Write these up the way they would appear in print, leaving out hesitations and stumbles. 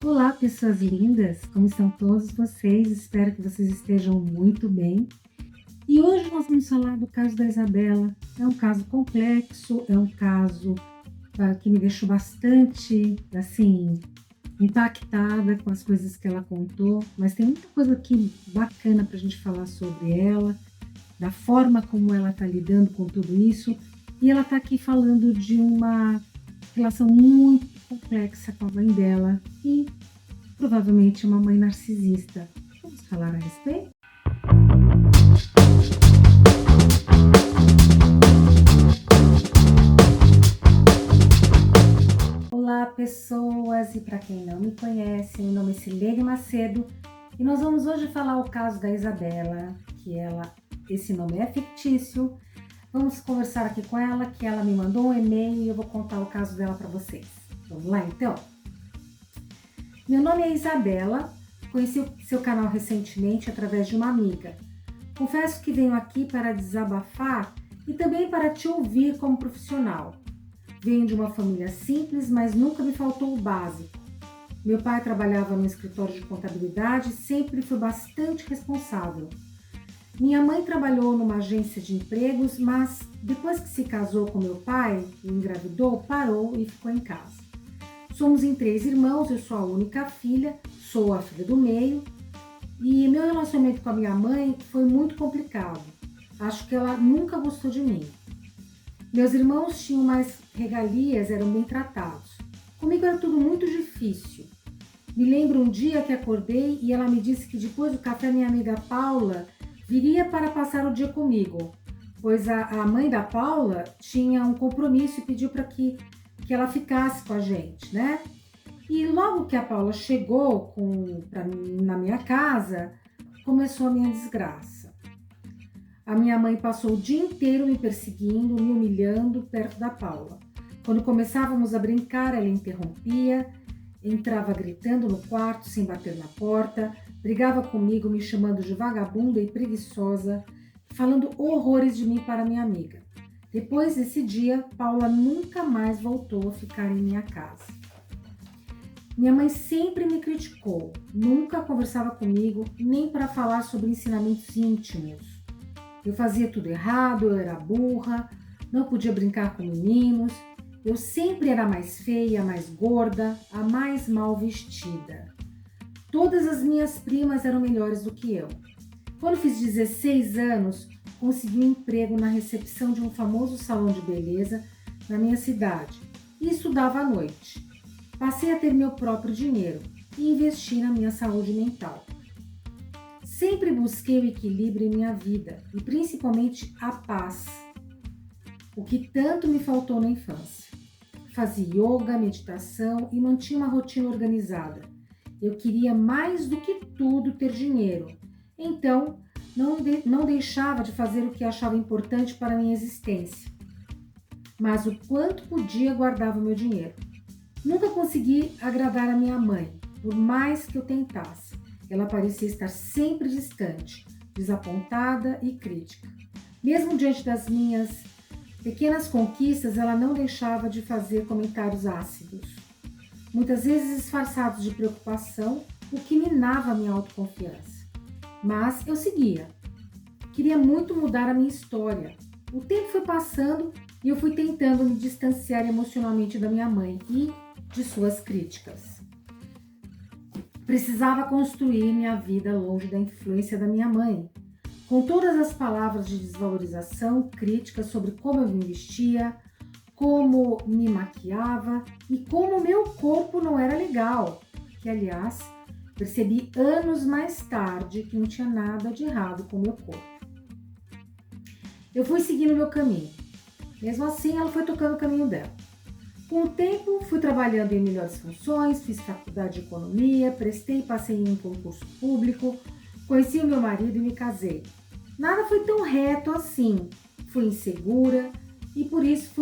Olá, pessoas lindas! Como estão todos vocês? Espero que vocês estejam muito bem. E hoje nós vamos falar do caso da Isabela. É um caso complexo, é um caso que me deixou bastante, assim, impactada com as coisas que ela contou, mas tem muita coisa aqui bacana para a gente falar sobre ela, da forma como ela está lidando com tudo isso. E ela está aqui falando de uma relação muito complexa com a mãe dela e provavelmente uma mãe narcisista. Vamos falar a respeito? Olá, pessoas! E para quem não me conhece, meu nome é Silene Macedo e nós vamos hoje falar o caso da Isabela, esse nome é fictício. Vamos conversar aqui com ela, que ela me mandou um e-mail e eu vou contar o caso dela para vocês. Vamos lá, então? Meu nome é Isabela, conheci o seu canal recentemente através de uma amiga. Confesso que venho aqui para desabafar e também para te ouvir como profissional. Venho de uma família simples, mas nunca me faltou o básico. Meu pai trabalhava no escritório de contabilidade e sempre foi bastante responsável. Minha mãe trabalhou numa agência de empregos, mas depois que se casou com meu pai e engravidou, parou e ficou em casa. Somos em 3 irmãos, eu sou a única filha, sou a filha do meio e meu relacionamento com a minha mãe foi muito complicado. Acho que ela nunca gostou de mim. Meus irmãos tinham mais regalias, eram bem tratados. Comigo era tudo muito difícil. Me lembro um dia que acordei e ela me disse que depois do café minha amiga Paula viria para passar o dia comigo, pois a mãe da Paula tinha um compromisso e pediu para que ela ficasse com a gente, né? E logo que a Paula chegou na minha casa, começou a minha desgraça. A minha mãe passou o dia inteiro me perseguindo, me humilhando perto da Paula. Quando começávamos a brincar, ela interrompia, entrava gritando no quarto sem bater na porta, brigava comigo, me chamando de vagabunda e preguiçosa, falando horrores de mim para minha amiga. Depois desse dia, Paula nunca mais voltou a ficar em minha casa. Minha mãe sempre me criticou, nunca conversava comigo, nem para falar sobre ensinamentos íntimos. Eu fazia tudo errado, eu era burra, não podia brincar com meninos, eu sempre era a mais feia, a mais gorda, a mais mal vestida. Todas as minhas primas eram melhores do que eu. Quando fiz 16 anos, consegui um emprego na recepção de um famoso salão de beleza na minha cidade e estudava à noite. Passei a ter meu próprio dinheiro e investi na minha saúde mental. Sempre busquei o equilíbrio em minha vida e principalmente a paz, o que tanto me faltou na infância. Fazia yoga, meditação e mantinha uma rotina organizada. Eu queria mais do que tudo ter dinheiro, então não deixava de fazer o que achava importante para a minha existência. Mas o quanto podia guardava o meu dinheiro. Nunca consegui agradar a minha mãe, por mais que eu tentasse. Ela parecia estar sempre distante, desapontada e crítica. Mesmo diante das minhas pequenas conquistas, ela não deixava de fazer comentários ácidos, muitas vezes disfarçados de preocupação, o que minava a minha autoconfiança. Mas eu seguia. Queria muito mudar a minha história. O tempo foi passando e eu fui tentando me distanciar emocionalmente da minha mãe e de suas críticas. Precisava construir minha vida longe da influência da minha mãe, com todas as palavras de desvalorização, críticas sobre como eu me vestia, como me maquiava e como meu corpo não era legal, que aliás percebi anos mais tarde que não tinha nada de errado com meu corpo. Eu fui seguindo meu caminho. Mesmo assim, ela foi tocando o caminho dela. Com o tempo, fui trabalhando em melhores funções, fiz faculdade de economia, prestei e passei em um concurso público, conheci o meu marido e me casei. Nada foi tão reto assim. Fui insegura e por isso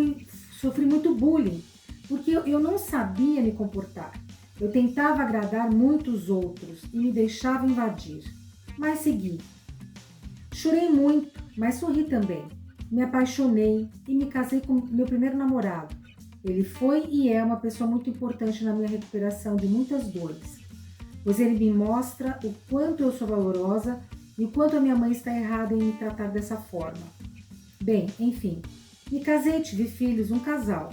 sofri muito bullying, porque eu não sabia me comportar. Eu tentava agradar muitos outros e me deixava invadir, mas segui. Chorei muito, mas sorri também. Me apaixonei e me casei com meu primeiro namorado. Ele foi e é uma pessoa muito importante na minha recuperação de muitas dores, pois ele me mostra o quanto eu sou valorosa e o quanto a minha mãe está errada em me tratar dessa forma. Bem, enfim, me casei, tive filhos, um casal,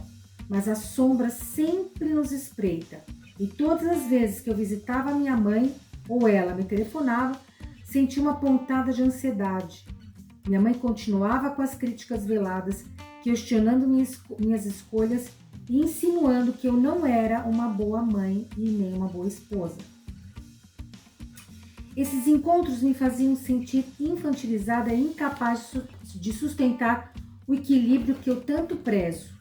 mas a sombra sempre nos espreita. E todas as vezes que eu visitava a minha mãe ou ela me telefonava, senti uma pontada de ansiedade. Minha mãe continuava com as críticas veladas, questionando minhas escolhas e insinuando que eu não era uma boa mãe e nem uma boa esposa. Esses encontros me faziam sentir infantilizada e incapaz de sustentar o equilíbrio que eu tanto prezo.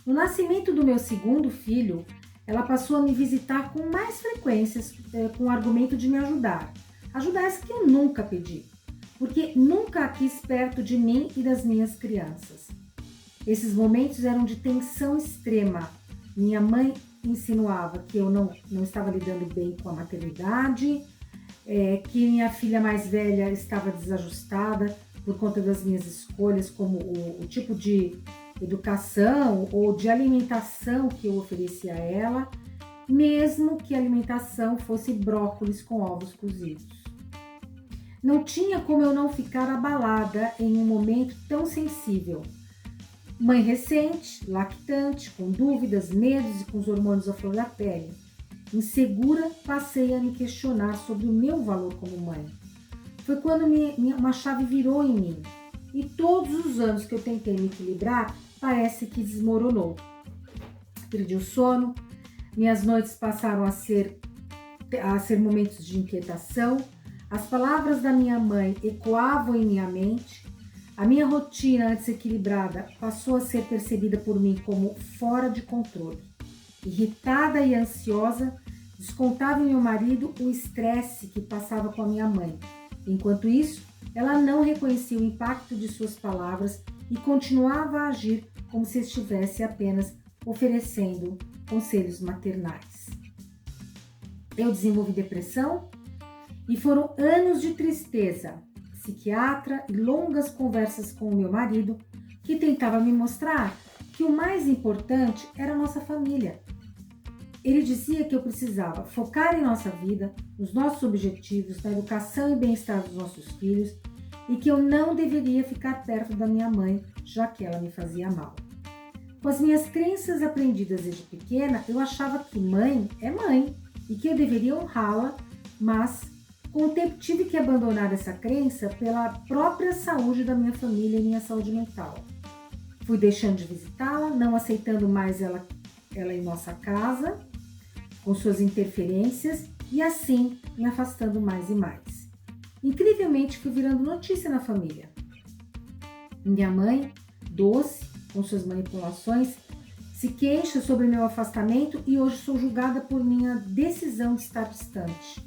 No nascimento do meu segundo filho, ela passou a me visitar com mais frequências, com o argumento de me ajudar. Ajuda essa que eu nunca pedi, porque nunca a quis perto de mim e das minhas crianças. Esses momentos eram de tensão extrema. Minha mãe insinuava que eu não estava lidando bem com a maternidade, que minha filha mais velha estava desajustada por conta das minhas escolhas, como o tipo de educação ou de alimentação que eu oferecia a ela, mesmo que a alimentação fosse brócolis com ovos cozidos. Não tinha como eu não ficar abalada em um momento tão sensível. Mãe recente, lactante, com dúvidas, medos e com os hormônios à flor da pele. Insegura, passei a me questionar sobre o meu valor como mãe. Foi quando uma chave virou em mim. E todos os anos que eu tentei me equilibrar, parece que desmoronou. Perdi o sono, minhas noites passaram a ser momentos de inquietação, as palavras da minha mãe ecoavam em minha mente, a minha rotina antes equilibrada passou a ser percebida por mim como fora de controle. Irritada e ansiosa, descontava em meu marido o estresse que passava com a minha mãe. Enquanto isso, ela não reconhecia o impacto de suas palavras e continuava a agir como se estivesse apenas oferecendo conselhos maternais. Eu desenvolvi depressão e foram anos de tristeza, psiquiatra e longas conversas com o meu marido que tentava me mostrar que o mais importante era a nossa família. Ele dizia que eu precisava focar em nossa vida, nos nossos objetivos, na educação e bem-estar dos nossos filhos e que eu não deveria ficar perto da minha mãe, já que ela me fazia mal. Com as minhas crenças aprendidas desde pequena, eu achava que mãe é mãe e que eu deveria honrá-la, mas com o tempo tive que abandonar essa crença pela própria saúde da minha família e minha saúde mental. Fui deixando de visitá-la, não aceitando mais ela em nossa casa, com suas interferências e assim me afastando mais e mais. Incrivelmente fui virando notícia na família. Minha mãe, doce, com suas manipulações, se queixa sobre meu afastamento e hoje sou julgada por minha decisão de estar distante.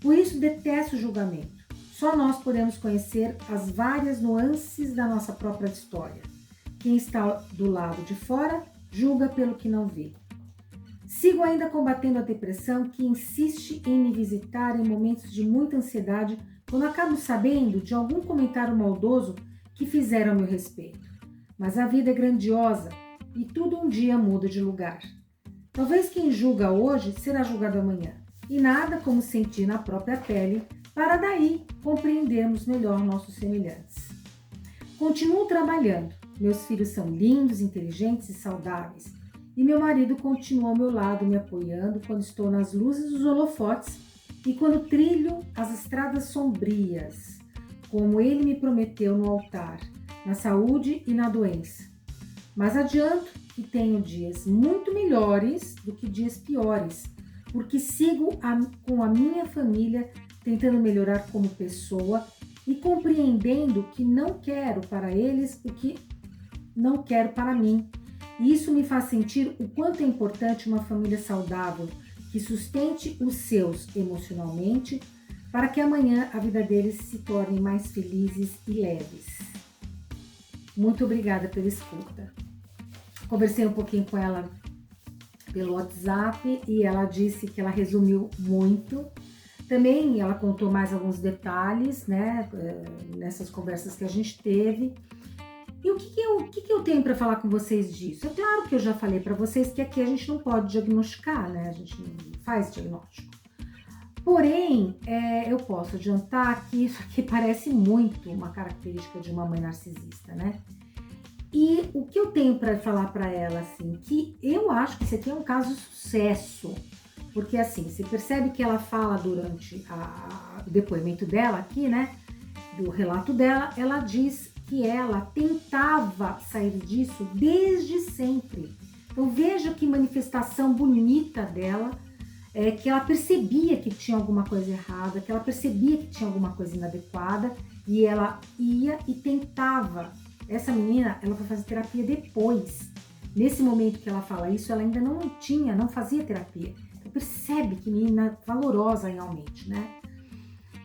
Por isso detesto o julgamento. Só nós podemos conhecer as várias nuances da nossa própria história. Quem está do lado de fora julga pelo que não vê. Sigo ainda combatendo a depressão que insiste em me visitar em momentos de muita ansiedade quando acabo sabendo de algum comentário maldoso que fizeram a meu respeito. Mas a vida é grandiosa e tudo um dia muda de lugar. Talvez quem julga hoje será julgado amanhã. E nada como sentir na própria pele para daí compreendermos melhor nossos semelhantes. Continuo trabalhando. Meus filhos são lindos, inteligentes e saudáveis. E meu marido continua ao meu lado, me apoiando quando estou nas luzes dos holofotes e quando trilho as estradas sombrias, como ele me prometeu no altar, na saúde e na doença. Mas adianto que tenho dias muito melhores do que dias piores, porque sigo com a minha família tentando melhorar como pessoa e compreendendo que não quero para eles o que não quero para mim. E isso me faz sentir o quanto é importante uma família saudável que sustente os seus emocionalmente para que amanhã a vida deles se torne mais felizes e leves. Muito obrigada pela escuta. Conversei um pouquinho com ela pelo WhatsApp e ela disse que ela resumiu muito. Também ela contou mais alguns detalhes, né, nessas conversas que a gente teve. E o que que eu tenho para falar com vocês disso? É claro que eu já falei para vocês que aqui a gente não pode diagnosticar, né? A gente não faz diagnóstico. Porém, eu posso adiantar que isso aqui parece muito uma característica de uma mãe narcisista, né? E o que eu tenho para falar para ela, assim, que eu acho que isso aqui é um caso de sucesso, porque assim, você percebe que ela fala durante o depoimento dela aqui, né? Do relato dela, ela diz que ela tentava sair disso desde sempre. Então veja que manifestação bonita dela, que ela percebia que tinha alguma coisa errada, que ela percebia que tinha alguma coisa inadequada e ela ia e tentava. Essa menina, ela foi fazer terapia depois. Nesse momento que ela fala isso, ela ainda não fazia terapia. Então percebe que menina valorosa realmente, né?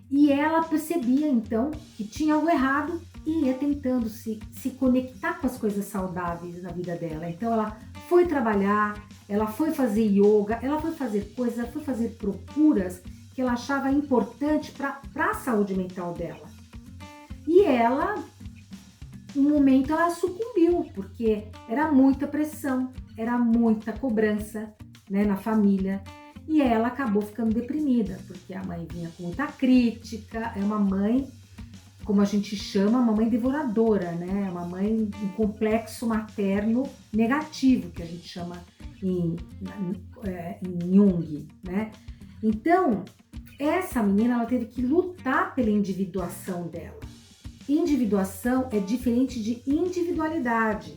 E ela percebia, então, que tinha algo errado e ia tentando se conectar com as coisas saudáveis na vida dela. Então, ela foi trabalhar, ela foi fazer yoga, ela foi fazer coisas, ela foi fazer procuras que ela achava importante para a saúde mental dela. E ela, no momento, ela sucumbiu, porque era muita pressão, era muita cobrança, né, na família. E ela acabou ficando deprimida, porque a mãe vinha com muita crítica, é uma mãe, como a gente chama, uma mãe devoradora, né? É uma mãe, um complexo materno negativo, que a gente chama em Jung, né? Então, essa menina, ela teve que lutar pela individuação dela. Individuação é diferente de individualidade.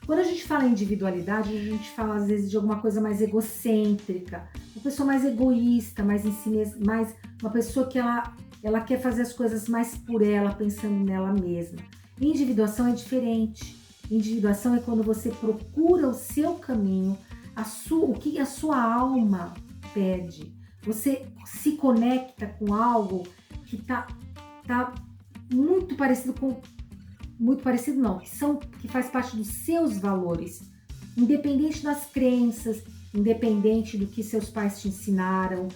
Quando a gente fala em individualidade, a gente fala às vezes de alguma coisa mais egocêntrica, uma pessoa mais egoísta, mais em si mesma, mais uma pessoa que ela quer fazer as coisas mais por ela, pensando nela mesma. Individuação é diferente. Individuação é quando você procura o seu caminho, o que a sua alma pede. Você se conecta com algo que tá muito parecido com... Muito parecido não, que faz parte dos seus valores, independente das crenças, independente do que seus pais te ensinaram,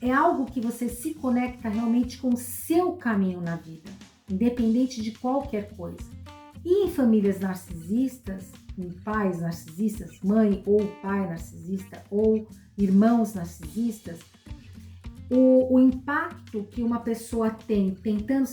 é algo que você se conecta realmente com o seu caminho na vida, independente de qualquer coisa. E em famílias narcisistas, em pais narcisistas, mãe ou pai narcisista, ou irmãos narcisistas, o impacto que uma pessoa tem tentando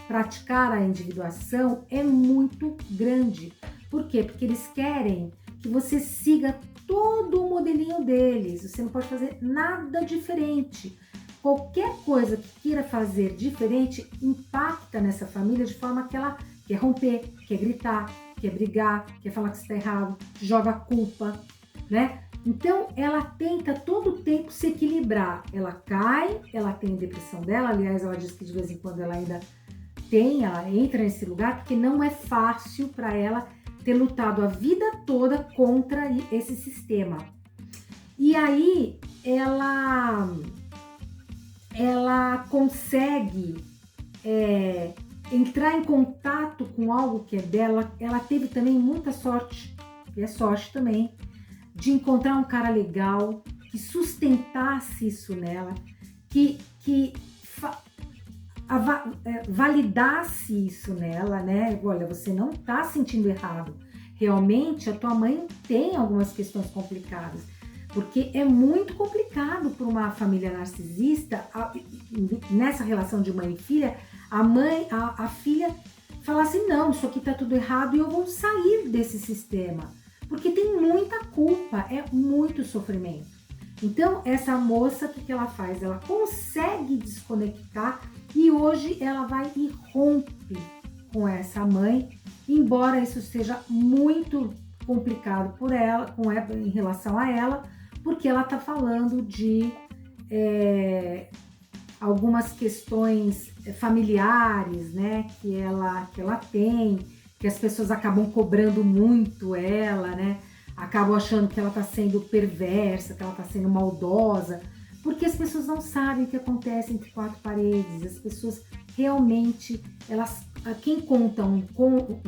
praticar a individuação é muito grande. Por quê? Porque eles querem que você siga todo o modelinho deles. Você não pode fazer nada diferente. Qualquer coisa que queira fazer diferente impacta nessa família de forma que ela quer romper, quer gritar, quer brigar, quer falar que está errado, joga culpa, né? Então, ela tenta todo o tempo se equilibrar. Ela cai, ela tem depressão dela. Aliás, ela diz que de vez em quando ela ainda ela entra nesse lugar porque não é fácil para ela ter lutado a vida toda contra esse sistema. E aí ela consegue entrar em contato com algo que é dela. Ela teve também muita sorte, e é sorte também, de encontrar um cara legal que sustentasse isso nela, que validasse isso nela, né? Olha, você não tá sentindo errado. Realmente, a tua mãe tem algumas questões complicadas, porque é muito complicado para uma família narcisista, nessa relação de mãe e filha, a filha falar assim, não, isso aqui tá tudo errado e eu vou sair desse sistema, porque tem muita culpa, é muito sofrimento. Então, essa moça, o que ela faz? Ela consegue desconectar e hoje ela vai e rompe com essa mãe, embora isso seja muito complicado por ela, em relação a ela, porque ela está falando de algumas questões familiares, né, que ela tem, que as pessoas acabam cobrando muito ela, né, acabam achando que ela está sendo perversa, que ela está sendo maldosa, porque as pessoas não sabem o que acontece entre quatro paredes. As pessoas realmente, quem conta um ponto,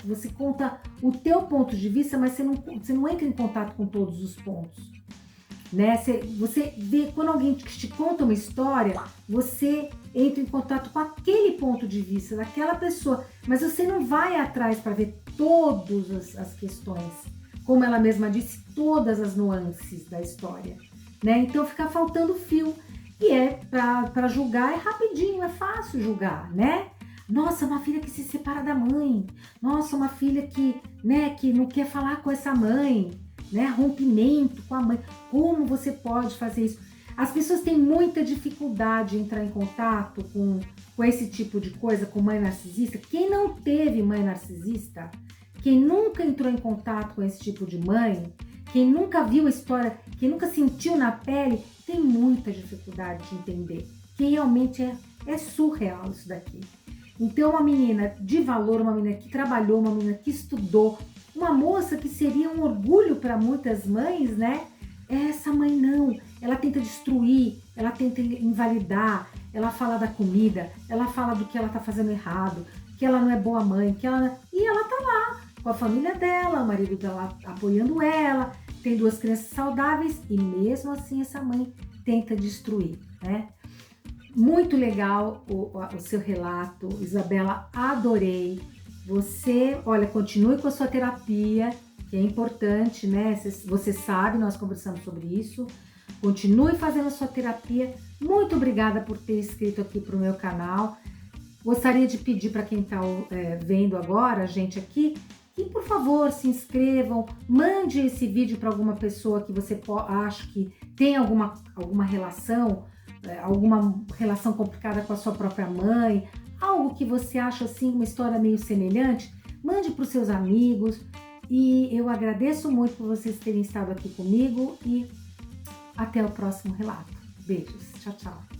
você conta o teu ponto de vista, mas você não entra em contato com todos os pontos. né? Você vê, quando alguém te conta uma história, você entra em contato com aquele ponto de vista daquela pessoa, mas você não vai atrás para ver todas as questões, como ela mesma disse, todas as nuances da história, né? Então fica faltando fio, e para julgar é rapidinho, é fácil julgar, né? Nossa, uma filha que se separa da mãe, nossa, uma filha que, né, que não quer falar com essa mãe, né? Rompimento com a mãe. Como você pode fazer isso? As pessoas têm muita dificuldade em entrar em contato com esse tipo de coisa, com mãe narcisista. Quem não teve mãe narcisista, quem nunca entrou em contato com esse tipo de mãe, quem nunca viu a história, quem nunca sentiu na pele, tem muita dificuldade de entender. Que realmente é surreal isso daqui. Então, uma menina de valor, uma menina que trabalhou, uma menina que estudou, uma moça que seria um orgulho para muitas mães, né? Essa mãe não, ela tenta destruir, ela tenta invalidar, ela fala da comida, ela fala do que ela tá fazendo errado, que ela não é boa mãe, e ela tá lá com a família dela, o marido dela apoiando ela, tem 2 crianças saudáveis e mesmo assim essa mãe tenta destruir, né? Muito legal o seu relato, Isabela, adorei. Você, olha, continue com a sua terapia, que é importante, né? Você sabe, nós conversamos sobre isso. Continue fazendo a sua terapia. Muito obrigada por ter inscrito aqui para o meu canal. Gostaria de pedir para quem está vendo agora, a gente aqui, que por favor se inscrevam, mande esse vídeo para alguma pessoa que você acha que tem alguma relação, alguma relação complicada com a sua própria mãe, algo que você acha assim, uma história meio semelhante, mande para os seus amigos. E eu agradeço muito por vocês terem estado aqui comigo e até o próximo relato. Beijos, tchau, tchau.